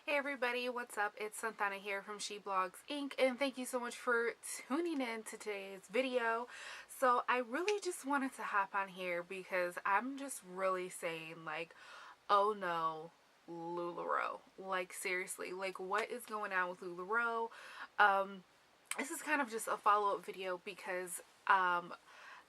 Hey everybody, what's up? It's Santana here from She Blogs Inc. and thank you so much for tuning in to today's video. So I really just wanted to hop on here because I'm just really saying like, oh no, Lularoe. Like seriously, like what is going on with Lularoe? This is kind of just a follow-up video because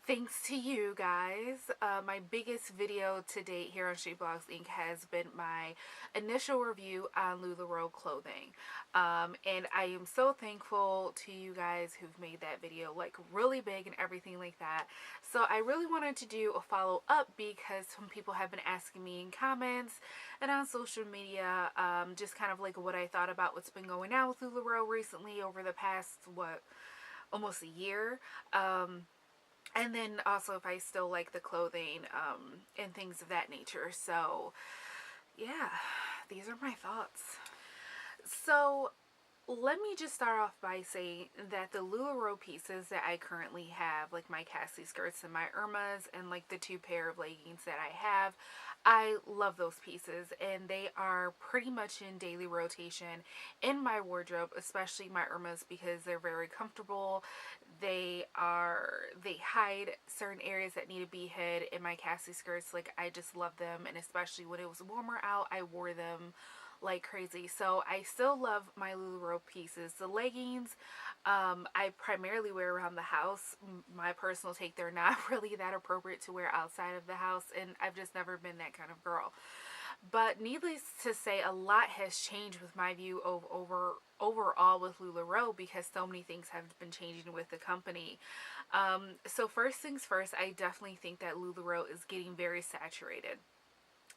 thanks to you guys, my biggest video to date here on She Blogs Inc. has been my initial review on Lularoe clothing. And I am so thankful to you guys who've made that video like really big and everything like that. So I really wanted to do a follow up because some people have been asking me in comments and on social media, just kind of like what I thought about what's been going on with Lularoe recently over the past, almost a year. And then also if I still like the clothing and things of that nature. So yeah, these are my thoughts. So let me just start off by saying that the Lularoe pieces that I currently have, like my Cassie skirts and my Irmas and like the two pair of leggings that I have, I love those pieces and they are pretty much in daily rotation in my wardrobe, especially my Irmas because they're very comfortable. They hide certain areas that need to be hid. In my Cassie skirts, like I just love them, and especially when it was warmer out, I wore them like crazy. So I still love my Lularoe pieces. The leggings, I primarily wear around the house. My personal take, they're not really that appropriate to wear outside of the house, and I've just never been that kind of girl. But needless to say, a lot has changed with my view of overall with Lularoe because so many things have been changing with the company. So first things first, I definitely think that Lularoe is getting very saturated.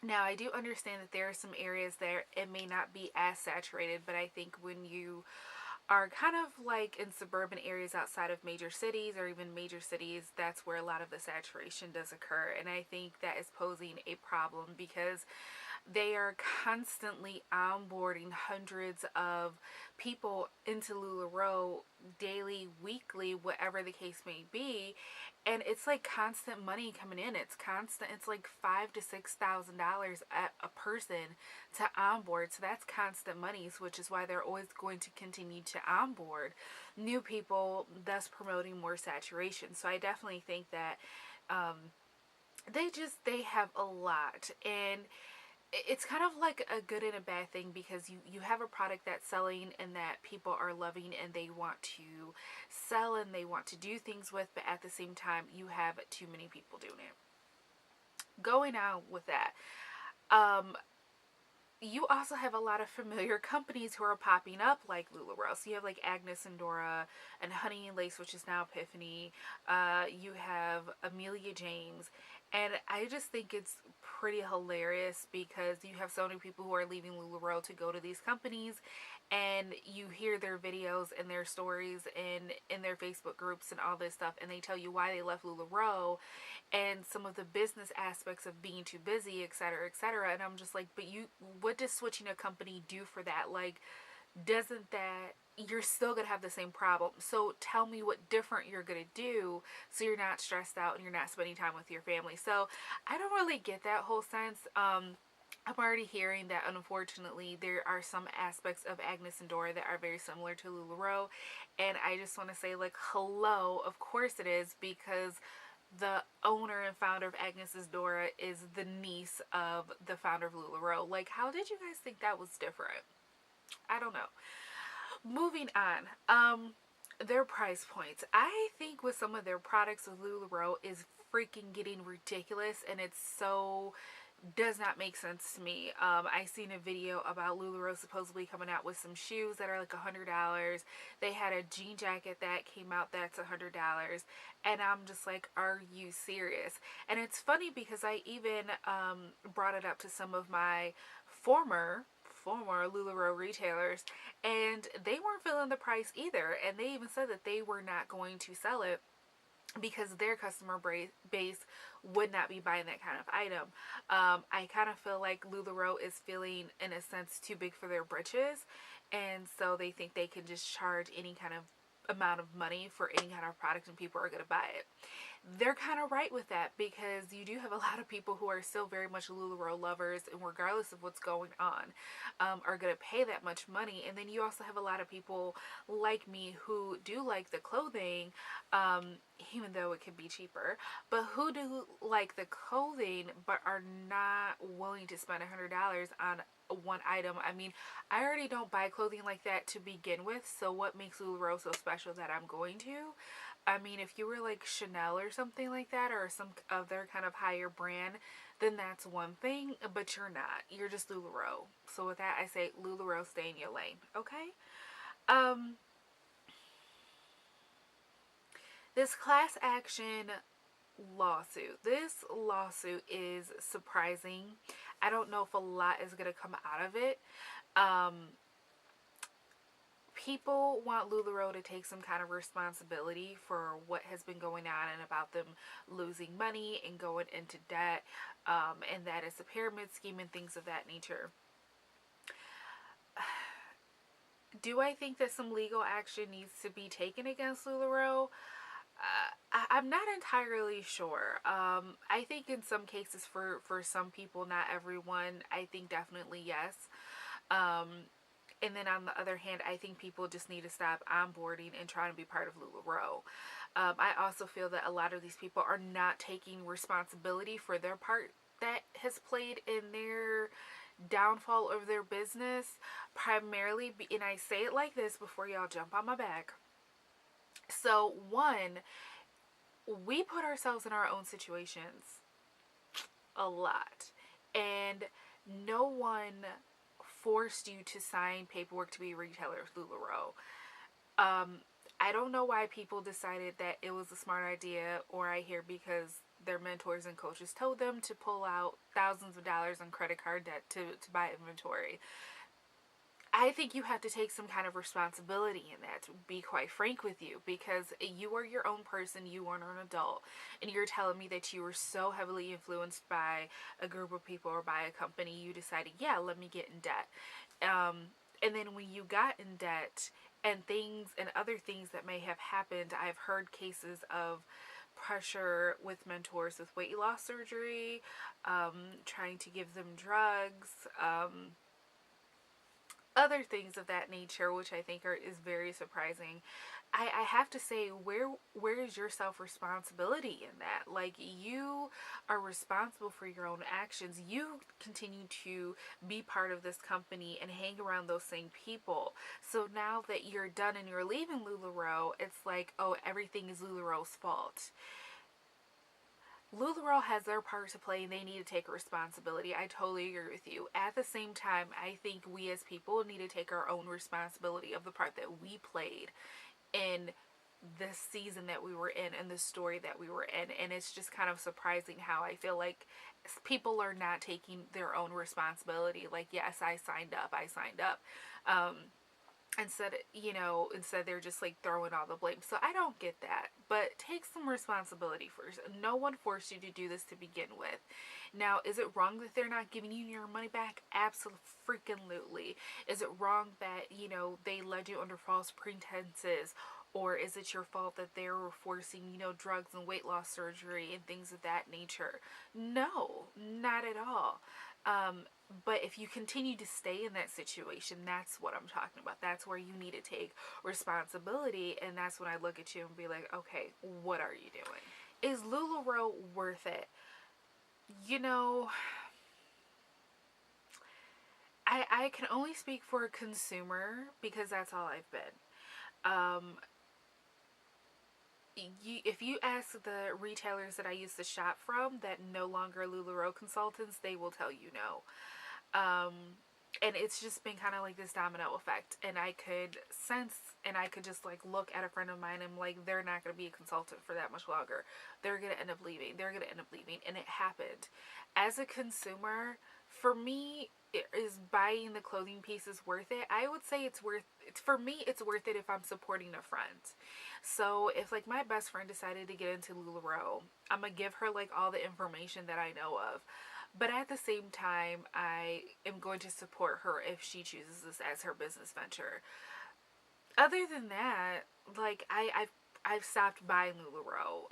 Now, I do understand that there are some areas there it may not be as saturated, but I think when you are kind of like in suburban areas outside of major cities or even major cities, that's where a lot of the saturation does occur. And I think that is posing a problem because they are constantly onboarding hundreds of people into Lularoe daily, weekly, whatever the case may be, and it's like constant money coming in. It's constant. It's like $5,000 to $6,000 a person to onboard. So that's constant money, which is why they're always going to continue to onboard new people, thus promoting more saturation. So I definitely think that they have a lot, and it's kind of like a good and a bad thing because you have a product that's selling and that people are loving and they want to sell and they want to do things with, but at the same time you have too many people doing it. Going on with that, um, you also have a lot of familiar companies who are popping up like Lularoe. So you have like Agnes and Dora and Honey and Lace, which is now Epiphany. You have Amelia James. And I just think it's pretty hilarious because you have so many people who are leaving Lularoe to go to these companies, and you hear their videos and their stories and in their Facebook groups and all this stuff, and they tell you why they left Lularoe and some of the business aspects of being too busy, etc., etc. And I'm just like, but what does switching a company do for that? Like, doesn't that, you're still gonna have the same problem. So tell me what different you're gonna do so you're not stressed out and you're not spending time with your family. So I don't really get that whole sense. I'm already hearing that unfortunately there are some aspects of Agnes and Dora that are very similar to Lularoe, and I just want to say like, hello, of course it is, because the owner and founder of Agnes's Dora is the niece of the founder of Lularoe. Like, how did you guys think that was different? I don't know. Moving on. Their price points. I think with some of their products with Lularoe is freaking getting ridiculous, and it's so does not make sense to me. I seen a video about Lularoe supposedly coming out with some shoes that are like $100. They had a jean jacket that came out that's $100, and I'm just like, are you serious? And it's funny because I even brought it up to some of my former Lularoe retailers, and they weren't feeling the price either, and they even said that they were not going to sell it because their customer base would not be buying that kind of item. I kind of feel like Lularoe is feeling, in a sense, too big for their britches, and so they think they can just charge any kind of amount of money for any kind of product and people are going to buy it. They're kind of right with that, because you do have a lot of people who are still very much Lularoe lovers, and regardless of what's going on, are going to pay that much money. And then you also have a lot of people like me who do like the clothing, even though it can be cheaper, but who do like the clothing but are not willing to spend $100 on one item. I mean, I already don't buy clothing like that to begin with, so what makes Lularoe so special that I'm going to? I mean, if you were like Chanel or something like that, or some other kind of higher brand, then that's one thing, but you're not. You're just Lularoe. So with that, I say Lularoe, stay in your lane, okay? Um, this class action lawsuit. This lawsuit is surprising. I don't know if a lot is going to come out of it. Um, People want Lularoe to take some kind of responsibility for what has been going on, and about them losing money and going into debt, and that it's a pyramid scheme and things of that nature. Do I think that some legal action needs to be taken against Lularoe? I'm not entirely sure. I think in some cases, for some people, not everyone, I think definitely yes. Um, and then on the other hand, I think people just need to stop onboarding and trying to be part of Lularoe. I also feel that a lot of these people are not taking responsibility for their part that has played in their downfall of their business, primarily, and I say it like this before y'all jump on my back. So, one, we put ourselves in our own situations a lot, and no one forced you to sign paperwork to be a retailer of Lularoe. Um, I don't know why people decided that it was a smart idea, or I hear because their mentors and coaches told them to pull out thousands of dollars on credit card debt to buy inventory. I think you have to take some kind of responsibility in that, to be quite frank with you, because you are your own person, you are an adult, and you're telling me that you were so heavily influenced by a group of people or by a company, you decided, yeah, let me get in debt. And then when you got in debt, and things and other things that may have happened, I've heard cases of pressure with mentors with weight loss surgery, trying to give them drugs, other things of that nature, which I think is very surprising. I have to say, where is your self responsibility in that? Like, you are responsible for your own actions. You continue to be part of this company and hang around those same people. So now that you're done and you're leaving Lularoe, it's like, oh, everything is Lularoe's fault. Lularoe has their part to play and they need to take responsibility. I totally agree with you. At the same time, I think we as people need to take our own responsibility of the part that we played in this season that we were in and the story that we were in. And it's just kind of surprising how I feel like people are not taking their own responsibility. Like, yes, I signed up. Um, instead they're just like throwing all the blame. So I don't get that, but take some responsibility first. No one forced you to do this to begin with. Now, is it wrong that they're not giving you your money back? Absolutely. Is it wrong that they led you under false pretenses, or is it your fault that they were forcing drugs and weight loss surgery and things of that nature? No, not at all. But if you continue to stay in that situation, that's what I'm talking about. That's where you need to take responsibility, and that's when I look at you and be like, okay, what are you doing? Is Lularoe worth it? You know, I can only speak for a consumer because that's all I've been. Um, if you ask the retailers that I used to shop from that no longer Lularoe consultants, they will tell you no. Um, and it's just been kind of like this domino effect, and I could sense, and I could just like look at a friend of mine and I'm like, they're not going to be a consultant for that much longer. They're going to end up leaving, and it happened. As a consumer, for me, is buying the clothing pieces worth it? I would say for me, it's worth it if I'm supporting a friend. So if like my best friend decided to get into Lularoe, I'm gonna give her like all the information that I know of. But at the same time, I am going to support her if she chooses this as her business venture. Other than that, like I've stopped buying Lularoe.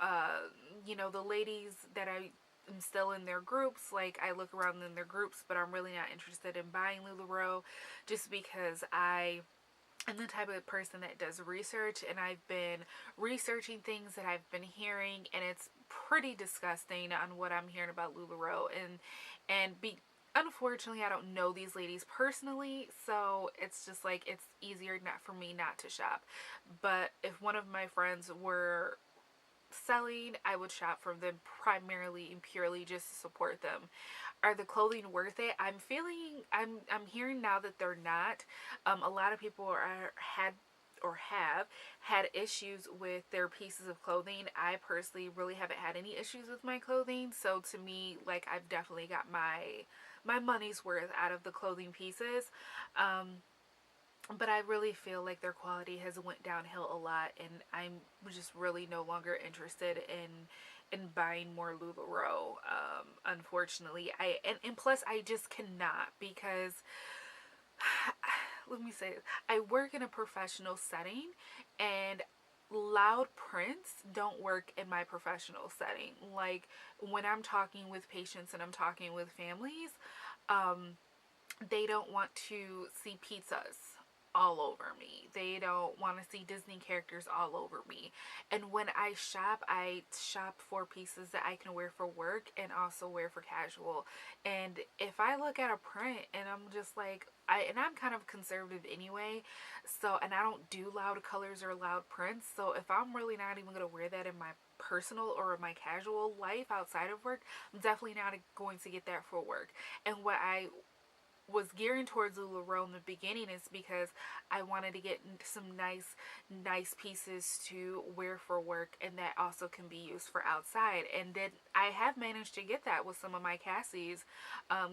You know, the ladies that I am still in their groups, like I look around in their groups, but I'm really not interested in buying Lularoe, just because I'm the type of person that does research, and I've been researching things that I've been hearing, and it's pretty disgusting on what I'm hearing about Lularoe, and be unfortunately I don't know these ladies personally, so it's just like it's easier not for me not to shop. But if one of my friends were selling, I would shop from them primarily and purely just to support them. Are the clothing worth it? I'm hearing now that they're not. A lot of people have had issues with their pieces of clothing. I personally really haven't had any issues with my clothing, so to me, like, I've definitely got my money's worth out of the clothing pieces. Um, but I really feel like their quality has went downhill a lot, and I'm just really no longer interested in buying more Lularoe. Unfortunately, and plus I just cannot, because let me say this, I work in a professional setting, and loud prints don't work in my professional setting. Like, when I'm talking with patients and I'm talking with families, um, they don't want to see pizzas all over me. They don't want to see Disney characters all over me. And when I shop for pieces that I can wear for work and also wear for casual. And if I look at a print and I'm just like, I'm kind of conservative anyway, so, and I don't do loud colors or loud prints. So if I'm really not even going to wear that in my personal or my casual life outside of work, I'm definitely not going to get that for work. And what I was gearing towards Lularoe in the beginning is because I wanted to get some nice pieces to wear for work, and that also can be used for outside. And then I have managed to get that with some of my Cassies,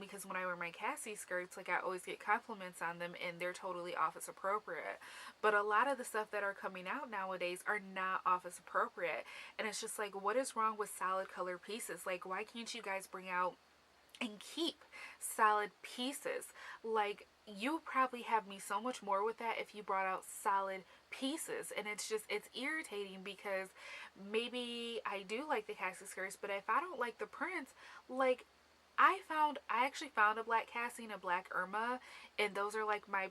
because when I wear my Cassie skirts, like, I always get compliments on them, and they're totally office appropriate. But a lot of the stuff that are coming out nowadays are not office appropriate, and it's just like, what is wrong with solid color pieces? Like, why can't you guys bring out and keep solid pieces? Like, you probably have me so much more with that if you brought out solid pieces. And it's irritating, because maybe I do like the Cassie skirts, but if I don't like the prints, like, I actually found a black Cassie and a black Irma, and those are like my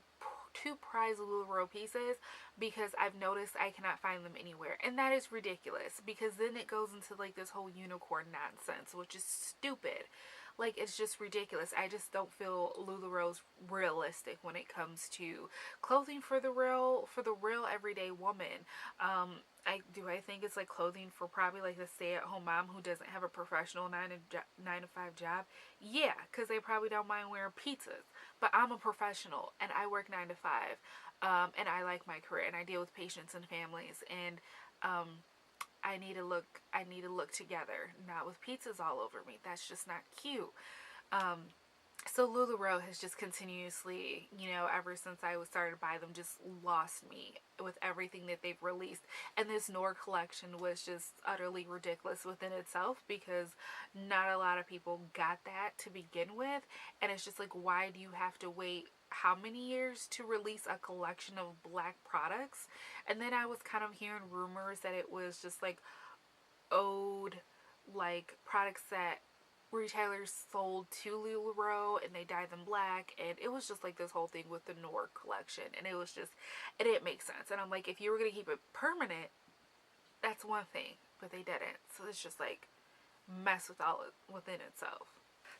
two prize Lularoe pieces, because I've noticed I cannot find them anywhere, and that is ridiculous, because then it goes into like this whole unicorn nonsense, which is stupid. Like, it's just ridiculous. I just don't feel Lularoe's realistic when it comes to clothing for the real everyday woman. I think it's like clothing for probably like the stay-at-home mom who doesn't have a professional 9 to 5 job. Yeah, because they probably don't mind wearing pizzas. But I'm a professional, and I work 9 to 5, and I like my career, and I deal with patients and families, and I need to look together, not with pizzas all over me. That's just not cute. Um, so Lularoe has just continuously, ever since I was started to buy them, just lost me with everything that they've released. And this Nor collection was just utterly ridiculous within itself, because not a lot of people got that to begin with. And it's just like, why do you have to wait how many years to release a collection of black products? And then I was kind of hearing rumors that it was just like old, like, products that retailers sold to Lularoe, and they dyed them black, and it was just like this whole thing with the Nor collection, and it didn't make sense. And I'm like, if you were gonna keep it permanent, that's one thing, but they didn't. So it's just like mess with all within itself.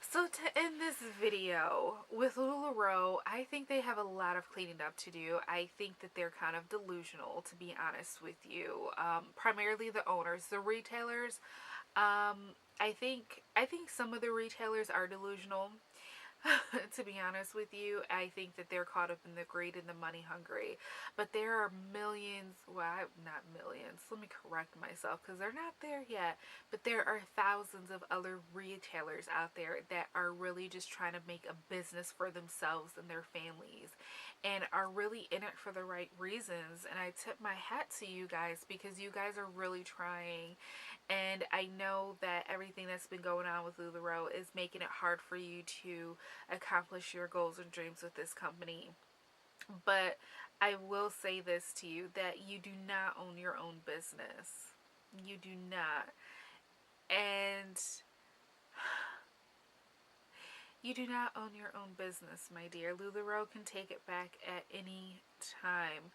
So to end this video with Lularoe, I think they have a lot of cleaning up to do. I think that they're kind of delusional, to be honest with you. Primarily the owners, the retailers. I think some of the retailers are delusional. To be honest with you, I think that they're caught up in the greed and the money hungry. But there are millions, well, not millions, let me correct myself, because they're not there yet. But there are thousands of other retailers out there that are really just trying to make a business for themselves and their families, and are really in it for the right reasons. And I tip my hat to you guys, because you guys are really trying. And I know that everything that's been going on with Lularoe is making it hard for you to accomplish your goals and dreams with this company. But I will say this to you, that you do not own your own business. You do not. And you do not own your own business, my dear. Lularoe can take it back at any time.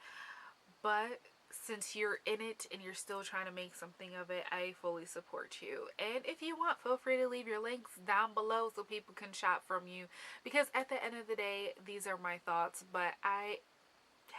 But since you're in it and you're still trying to make something of it, I fully support you. And if you want, feel free to leave your links down below so people can shop from you. Because at the end of the day, these are my thoughts. But I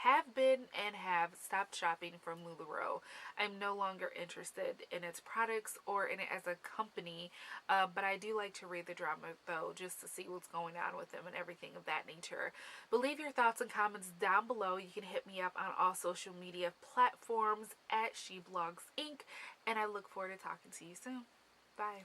have been and have stopped shopping from Lularoe. I'm no longer interested in its products or in it as a company, but I do like to read the drama though, just to see what's going on with them and everything of that nature. But leave your thoughts and comments down below. You can hit me up on all social media platforms at She Blogs Inc. And I look forward to talking to you soon. Bye.